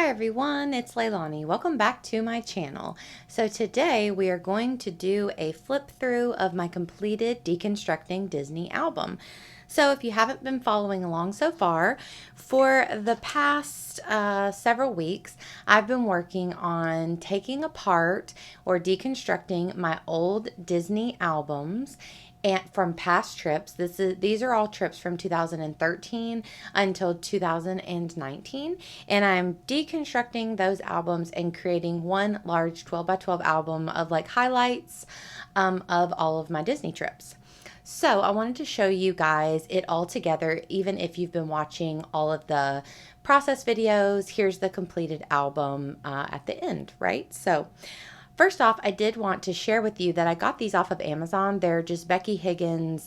Hi everyone, it's Leilani. Welcome back to my channel. So today we are going to do a flip through of my completed Deconstructing Disney album. So if you haven't been following along so far, for the past several weeks, I've been working on taking apart or deconstructing my old Disney albums and from past trips. These are all trips from 2013 until 2019, and I'm deconstructing those albums and creating one large 12 by 12 album of like highlights of all of my Disney trips. So I wanted to show you guys it all together, even if you've been watching all of the process videos. Here's the completed album at the end, right? So first off, I did want to share with you that I got these off of Amazon. They're just Becky Higgins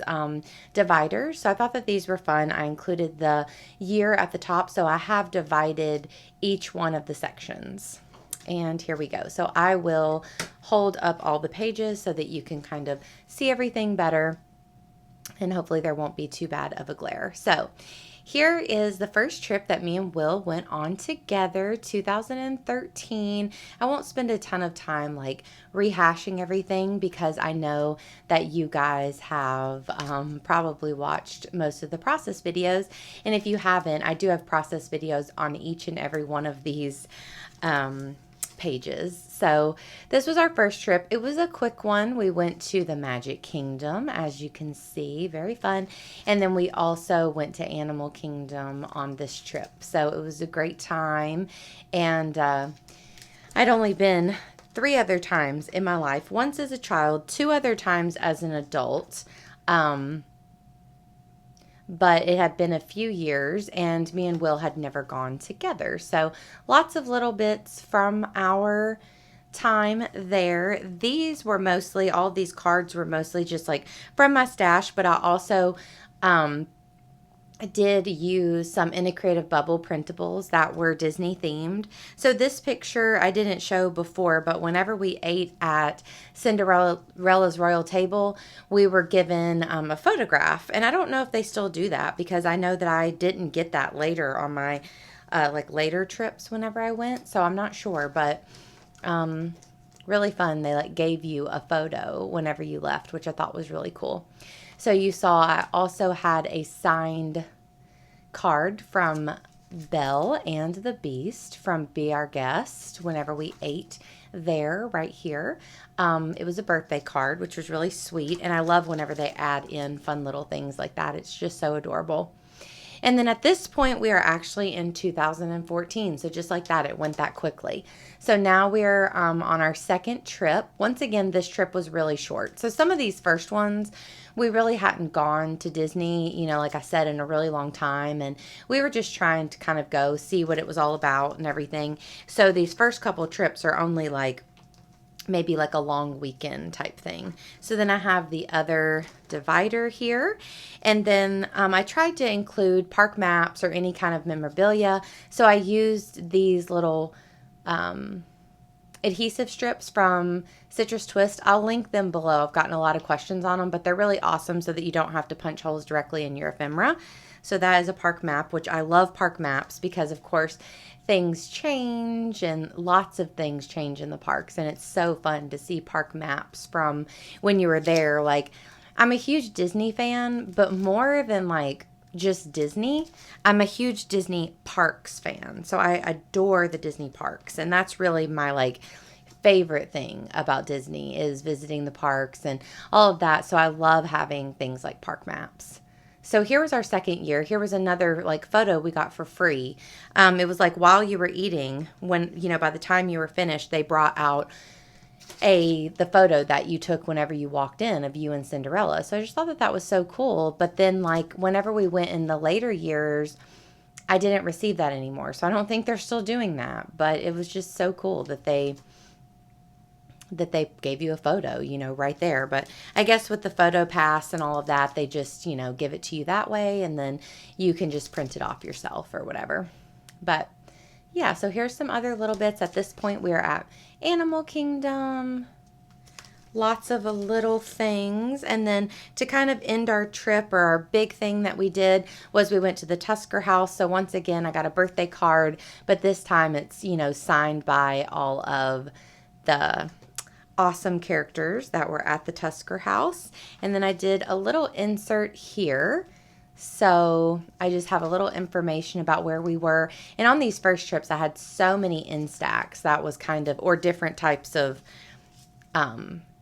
dividers. So I thought that these were fun. I included the year at the top, so I have divided each one of the sections. And here we go. So I will hold up all the pages so that you can kind of see everything better. And hopefully there won't be too bad of a glare. So here is the first trip that me and Will went on together, 2013. I won't spend a ton of time like rehashing everything because I know that you guys have probably watched most of the process videos. And if you haven't, I do have process videos on each and every one of these pages. So this was our first trip. It was a quick one. We went to the Magic Kingdom, as you can see, very fun. And then we also went to Animal Kingdom on this trip. So it was a great time. And I'd only been 3 other times in my life, once as a child, 2 other times as an adult. But it had been a few years and me and Will had never gone together. So lots of little bits from our time there. These were mostly, all of these cards were mostly just like from my stash, but I also I did use some In a Creative Bubble printables that were Disney themed. So this picture I didn't show before, but whenever we ate at Cinderella's Royal Table, we were given a photograph. And I don't know if they still do that because I know that I didn't get that later on my like later trips whenever I went. So I'm not sure, but really fun. They like gave you a photo whenever you left, which I thought was really cool. So you saw I also had a signed card from Belle and the Beast from Be Our Guest whenever we ate there right here. It was a birthday card, which was really sweet. And I love whenever they add in fun little things like that. It's just so adorable. And then at this point, we are actually in 2014. So just like that, it went that quickly. So now we're on our second trip. Once again, this trip was really short. So some of these first ones, we really hadn't gone to Disney, you know, like I said, in a really long time. And we were just trying to kind of go see what it was all about and everything. So these first couple trips are only like maybe like a long weekend type thing. So then I have the other divider here. And then I tried to include park maps or any kind of memorabilia. So I used these little adhesive strips from Citrus Twist. I'll link them below. I've gotten a lot of questions on them, but they're really awesome so that you don't have to punch holes directly in your ephemera. So that is a park map, which I love park maps because, of course, things change and lots of things change in the parks. And it's so fun to see park maps from when you were there. Like, I'm a huge Disney fan, but more than like just Disney, I'm a huge Disney parks fan. So I adore the Disney parks. And that's really my like favorite thing about Disney is visiting the parks and all of that. So I love having things like park maps. So here was our second year. Here was another like photo we got for free. It was like while you were eating, when, you know, by the time you were finished, they brought out the photo that you took whenever you walked in of you and Cinderella. So I just thought that that was so cool. But then like whenever we went in the later years, I didn't receive that anymore. So I don't think they're still doing that. But it was just so cool that they gave you a photo, you know, right there. But I guess with the photo pass and all of that, they just, you know, give it to you that way and then you can just print it off yourself or whatever. But yeah, so here's some other little bits. At this point, we are at Animal Kingdom. Lots of little things. And then to kind of end our trip, or our big thing that we did, was we went to the Tusker house. So once again, I got a birthday card, but this time it's, signed by all of the awesome characters that were at the Tusker house. And then I did a little insert here. So I just have a little information about where we were. And on these first trips, I had so many Instax. That was kind of, or different types of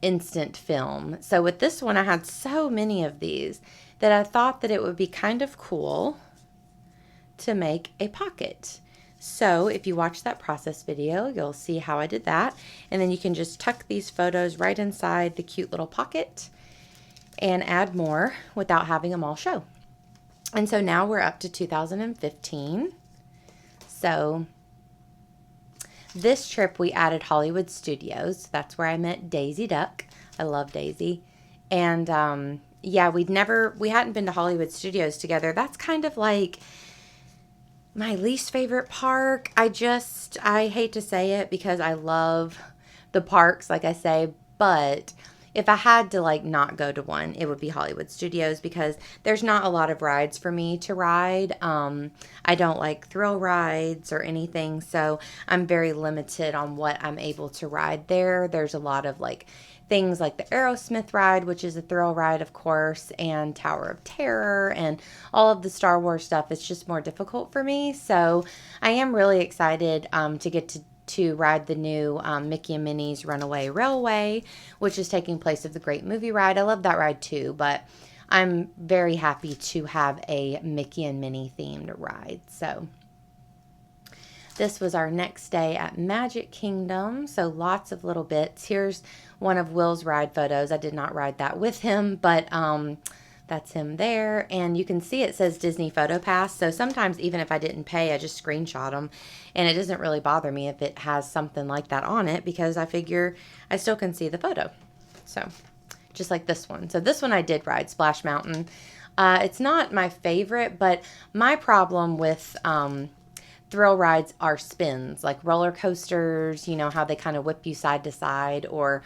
instant film. So with this one, I had so many of these that I thought that it would be kind of cool to make a pocket. So if you watch that process video, you'll see how I did that. And then you can just tuck these photos right inside the cute little pocket and add more without having them all show. And so now we're up to 2015. So this trip we added Hollywood Studios. That's where I met Daisy Duck. I love Daisy. And yeah, we hadn't been to Hollywood Studios together. That's kind of like my least favorite park. I hate to say it because I love the parks, like I say, but if I had to not go to one, it would be Hollywood Studios because there's not a lot of rides for me to ride. I don't like thrill rides or anything, so I'm very limited on what I'm able to ride there. There's a lot of things like the Aerosmith ride, which is a thrill ride, of course, and Tower of Terror and all of the Star Wars stuff. It's just more difficult for me. So I am really excited to get to ride the new Mickey and Minnie's Runaway Railway, which is taking place of the Great Movie Ride. I love that ride too, but I'm very happy to have a Mickey and Minnie themed ride. So this was our next day at Magic Kingdom. So lots of little bits. Here's one of Will's ride photos. I did not ride that with him, but that's him there. And you can see it says Disney Photo Pass. So sometimes even if I didn't pay, I just screenshot them. And it doesn't really bother me if it has something like that on it because I figure I still can see the photo. So just like this one. So this one I did ride, Splash Mountain. It's not my favorite, but my problem with thrill rides are spins, like roller coasters, how they kind of whip you side to side, or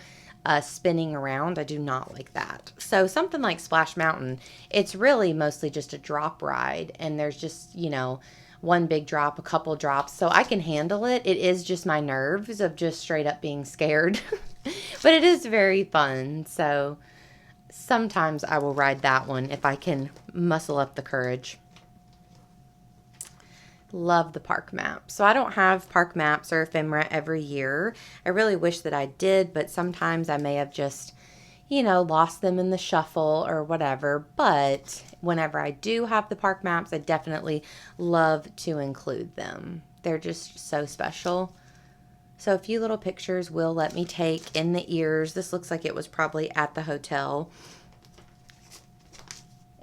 spinning around. I do not like that. So something like Splash Mountain, it's really mostly just a drop ride, and there's just, one big drop, a couple drops, so I can handle it. It is just my nerves of just straight up being scared, but it is very fun. So sometimes I will ride that one if I can muscle up the courage. Love the park map. So I don't have park maps or ephemera every year. I really wish that I did, but sometimes I may have just, lost them in the shuffle or whatever. But whenever I do have the park maps, I definitely love to include them. They're just so special. So a few little pictures Will let me take in the ears. This looks like it was probably at the hotel.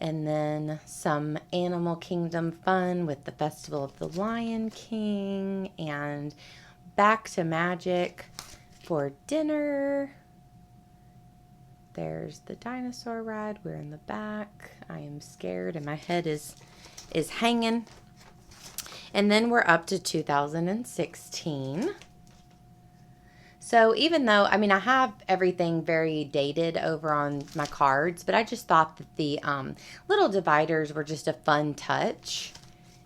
And then some Animal Kingdom fun with the Festival of the Lion King, and back to Magic for dinner. There's the dinosaur ride. We're in the back. I am scared and my head is hanging. And then we're up to 2016. So even though, I have everything very dated over on my cards, but I just thought that the little dividers were just a fun touch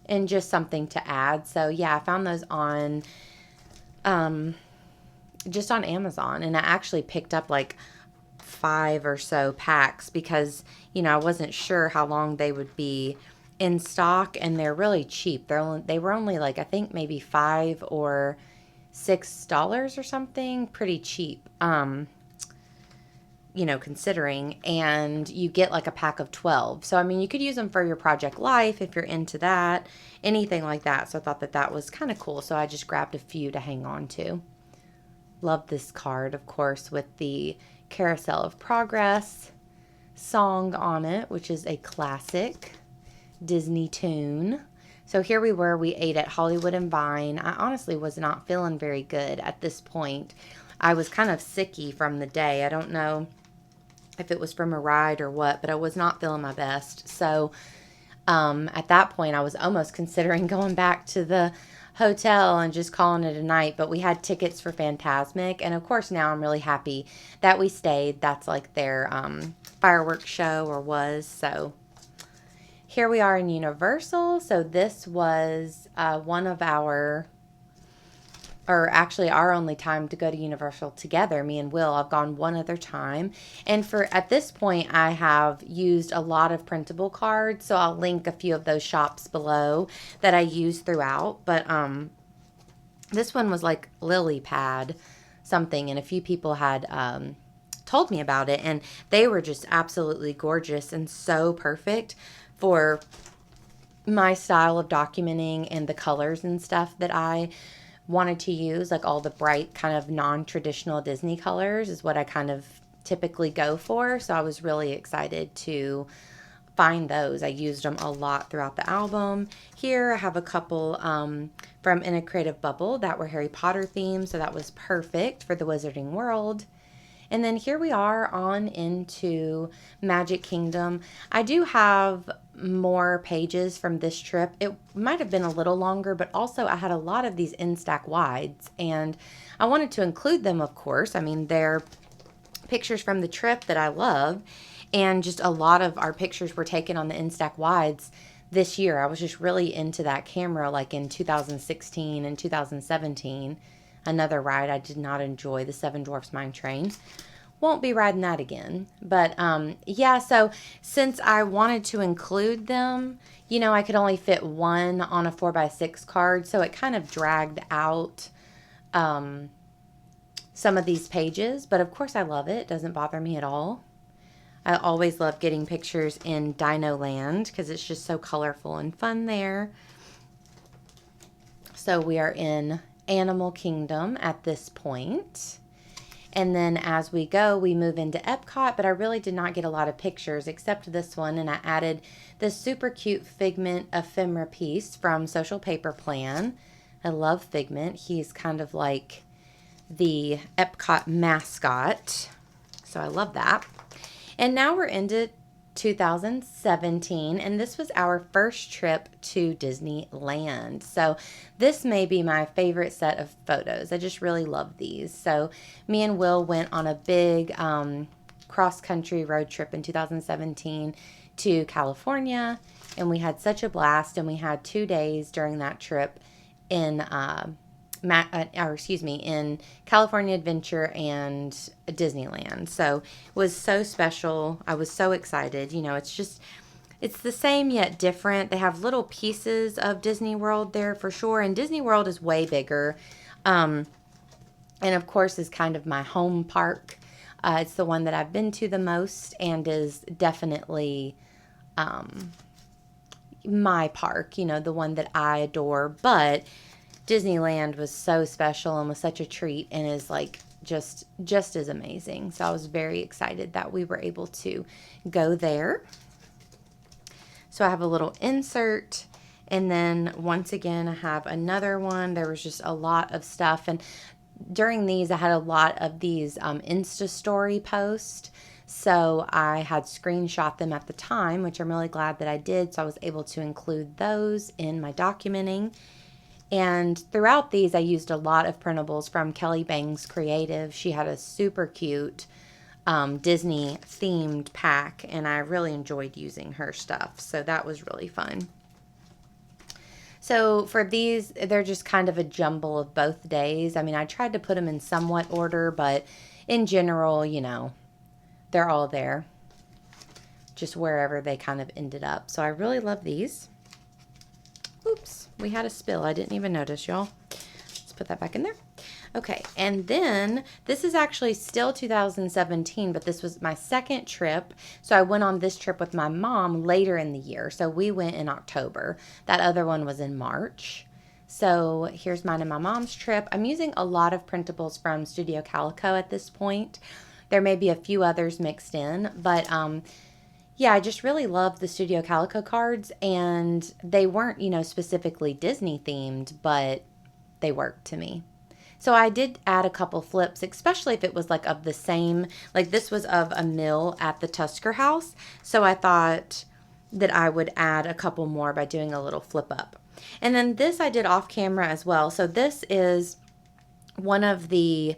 and just something to add. So yeah, I found those on just on Amazon, and I actually picked up 5 or so packs because, I wasn't sure how long they would be in stock, and they're really cheap. They were only I think maybe $5 or $6 or something, pretty cheap, considering, and you get a pack of 12. So, you could use them for your Project Life if you're into that, anything like that. So I thought that was kind of cool. So I just grabbed a few to hang on to. Love this card, of course, with the Carousel of Progress song on it, which is a classic Disney tune. So here we were, we ate at Hollywood and Vine. I honestly was not feeling very good at this point. I was kind of sicky from the day. I don't know if it was from a ride or what, but I was not feeling my best. So at that point, I was almost considering going back to the hotel and just calling it a night, but we had tickets for Fantasmic, and of course now I'm really happy that we stayed. That's like their fireworks show, or was. So here we are in Universal. So this was one of our, or actually our only time to go to Universal together, me and Will. I've gone one other time. And for at this point, I have used a lot of printable cards. So I'll link a few of those shops below that I use throughout. But this one was like lily pad something. And a few people had told me about it. And they were just absolutely gorgeous and so perfect for my style of documenting and the colors and stuff that I wanted to use. Like all the bright kind of non-traditional Disney colors is what I kind of typically go for. So I was really excited to find those. I used them a lot throughout the album. Here I have a couple from In a Creative Bubble that were Harry Potter themed, so that was perfect for the Wizarding World. And then here we are on into Magic Kingdom. I do have more pages from this trip. It might have been a little longer, but also I had a lot of these Instax wides, and I wanted to include them, of course. I mean, they're pictures from the trip that I love, and just a lot of our pictures were taken on the Instax wides this year. I was just really into that camera, like in 2016 and 2017. Another ride I did not enjoy, the Seven Dwarfs Mine Train. Won't be riding that again. But yeah, so since I wanted to include them, you know, I could only fit one on a 4x6 card, so it kind of dragged out some of these pages. But of course I love it. It doesn't bother me at all. I always love getting pictures in Dino Land because it's just so colorful and fun there. So we are in Animal Kingdom at this point. And then as we go, we move into Epcot, but I really did not get a lot of pictures except this one. And I added this super cute Figment ephemera piece from Social Paper Plan. I love Figment. He's kind of like the Epcot mascot. So I love that. And now we're into 2017, and this was our first trip to Disneyland. So this may be my favorite set of photos. I just really love these. So me and Will went on a big cross-country road trip in 2017 to California, and we had such a blast. And we had 2 days during that trip in in California Adventure and Disneyland. So it was so special. I was so excited. You know, it's the same yet different. They have little pieces of Disney World there for sure. And Disney World is way bigger. And of course is kind of my home park. It's the one that I've been to the most and is definitely my park, you know, the one that I adore. But Disneyland was so special and was such a treat and is like just as amazing. So I was very excited that we were able to go there. So I have a little insert, and then once again I have another one. There was just a lot of stuff, and during these I had a lot of these Insta story posts. So I had screenshot them at the time, which I'm really glad that I did. So I was able to include those in my documenting. And throughout these, I used a lot of printables from Kelly Bangs Creative. She had a super cute Disney themed pack, and I really enjoyed using her stuff. So that was really fun. So for these, they're just kind of a jumble of both days. I mean, I tried to put them in somewhat order, but in general, you know, they're all there, just wherever they kind of ended up. So I really love these. Oops, we had a spill. I didn't even notice, y'all. Let's put that back in there. Okay, and then this is actually still 2017, but this was my second trip. So I went on this trip with my mom later in the year. So we went in October. That other one was in March. So here's mine and my mom's trip. I'm using a lot of printables from Studio Calico at this point. There may be a few others mixed in, but yeah, I just really love the Studio Calico cards, and they weren't, you know, specifically Disney themed, but they worked to me. So I did add a couple flips, especially if it was like of the same, like this was of a mill at the Tusker House. So I thought that I would add a couple more by doing a little flip up. And then this I did off camera as well. So this is one of the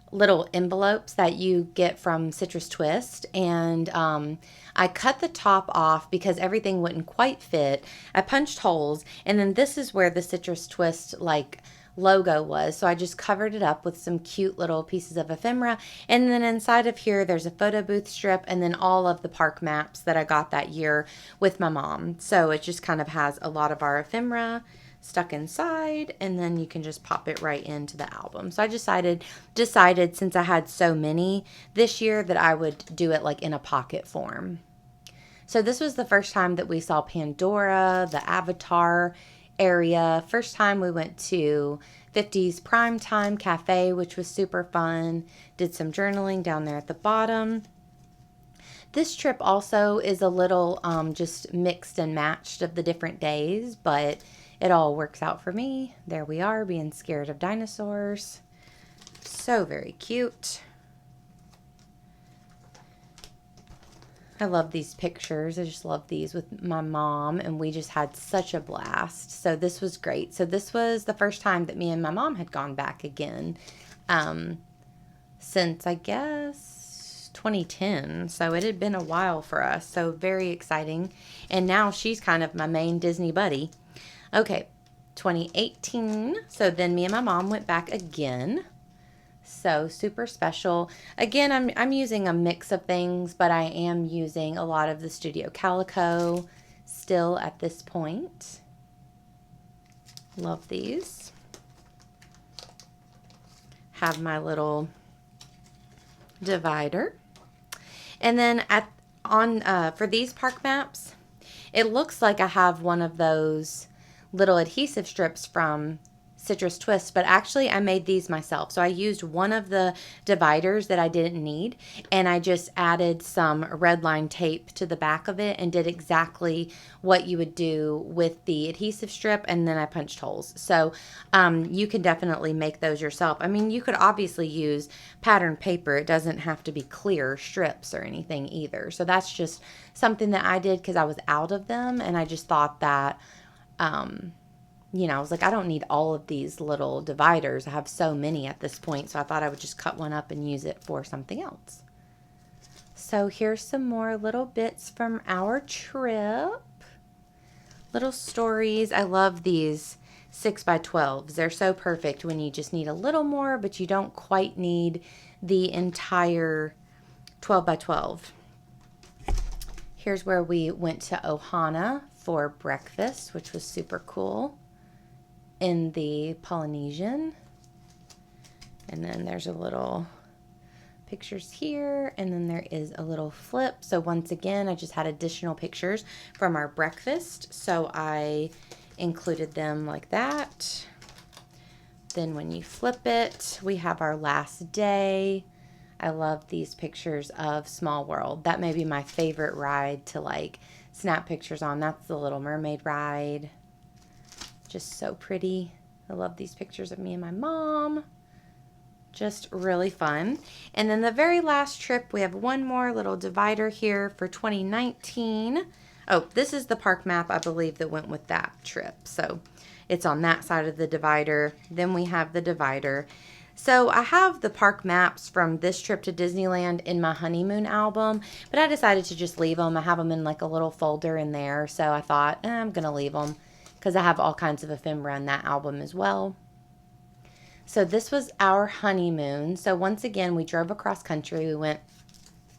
little envelopes that you get from Citrus Twist, and I cut the top off because everything wouldn't quite fit. I punched holes, and then this is where the Citrus Twist like logo was, so I just covered it up with some cute little pieces of ephemera, and then inside of here there's a photo booth strip, and then all of the park maps that I got that year with my mom. So it just kind of has a lot of our ephemera stuck inside, and then you can just pop it right into the album. So I decided since I had so many this year that I would do it like in a pocket form. So this was the first time that we saw Pandora, the Avatar area. First time we went to 50s Primetime Cafe, which was super fun. Did some journaling down there at the bottom. This trip also is a little just mixed and matched of the different days, but it all works out for me. There we are, being scared of dinosaurs. So very cute. I love these pictures. I just love these with my mom, and we just had such a blast. So this was great. So this was the first time that me and my mom had gone back again since, I guess, 2010. So it had been a while for us. So very exciting. And now she's kind of my main Disney buddy. Okay, 2018. So then me and my mom went back again. So super special. Again, I'm using a mix of things, but I am using a lot of the Studio Calico still at this point. Love these. Have my little divider. And then for these park maps, it looks like I have one of those little adhesive strips from Citrus Twist, but actually I made these myself. So I used one of the dividers that I didn't need, and I just added some red line tape to the back of it and did exactly what you would do with the adhesive strip, and then I punched holes. So you can definitely make those yourself. I mean, you could obviously use patterned paper. It doesn't have to be clear strips or anything either. So that's just something that I did because I was out of them, and I just thought that you know, I was like, I don't need all of these little dividers. I have so many at this point, so I thought I would just cut one up and use it for something else. So here's some more little bits from our trip. Little stories. I love these 6x12s. They're so perfect when you just need a little more, but you don't quite need the entire 12x12. Here's where we went to Ohana for breakfast, which was super cool, in the Polynesian. And then there's a little pictures here, and then there is a little flip. So once again, I just had additional pictures from our breakfast, so I included them like that. Then when you flip it, we have our last day. I love these pictures of Small World. That may be my favorite ride to like snap pictures on. That's the Little Mermaid ride. Just so pretty. I love these pictures of me and my mom. Just really fun. And then the very last trip, we have one more little divider here for 2019. Oh, this is the park map, I believe, that went with that trip. So it's on that side of the divider. Then we have the divider. So I have the park maps from this trip to Disneyland in my honeymoon album, but I decided to just leave them. I have them in like a little folder in there. So I thought, I'm going to leave them, because I have all kinds of ephemera in that album as well. So this was our honeymoon. So once again, we drove across country. We went,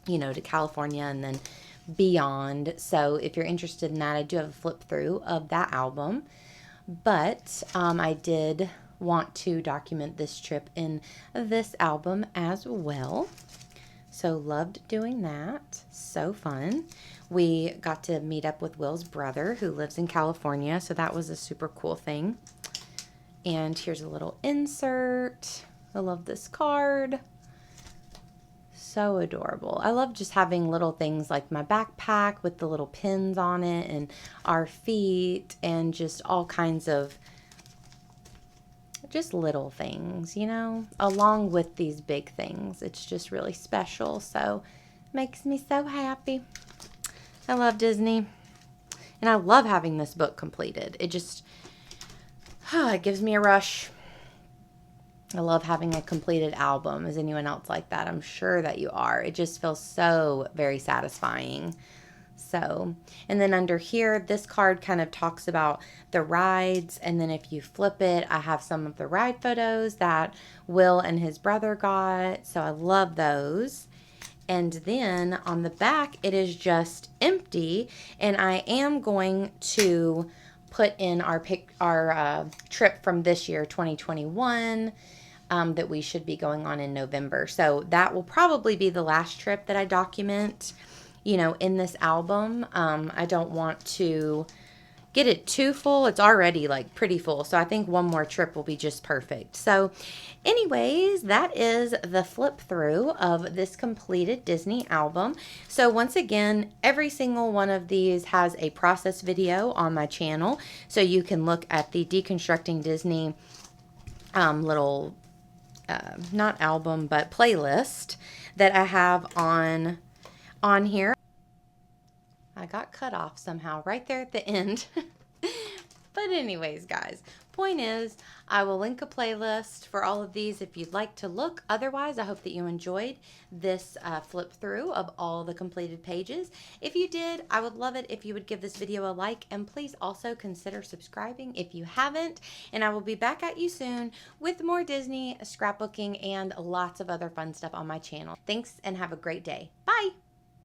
you know, to California and then beyond. So if you're interested in that, I do have a flip through of that album. But I did want to document this trip in this album as well. So loved doing that. So fun. We got to meet up with Will's brother, who lives in California, so that was a super cool thing. And here's a little insert. I love this card. So adorable. I love just having little things like my backpack with the little pins on it, and our feet, and just all kinds of just little things, you know, along with these big things. It's just really special, so makes me so happy. I love Disney, and I love having this book completed. It just It gives me a rush. I love having a completed album. Is anyone else like that? I'm sure that you are. It just feels so very satisfying. So, and then under here, this card kind of talks about the rides. And then if you flip it, I have some of the ride photos that Will and his brother got. So I love those. And then on the back, it is just empty. And I am going to put in our trip from this year, 2021. That we should be going on in November. So that will probably be the last trip that I document, in this album. I don't want to get it too full. It's already like pretty full. So I think one more trip will be just perfect. So anyways, that is the flip through of this completed Disney album. So once again, every single one of these has a process video on my channel. So you can look at the Deconstructing Disney little not album, but playlist that I have on here. I got cut off somehow right there at the end. But anyways, guys, point is, I will link a playlist for all of these if you'd like to look. Otherwise, I hope that you enjoyed this flip through of all the completed pages. If you did, I would love it if you would give this video a like, and please also consider subscribing if you haven't. And I will be back at you soon with more Disney scrapbooking and lots of other fun stuff on my channel. Thanks, and have a great day. Bye!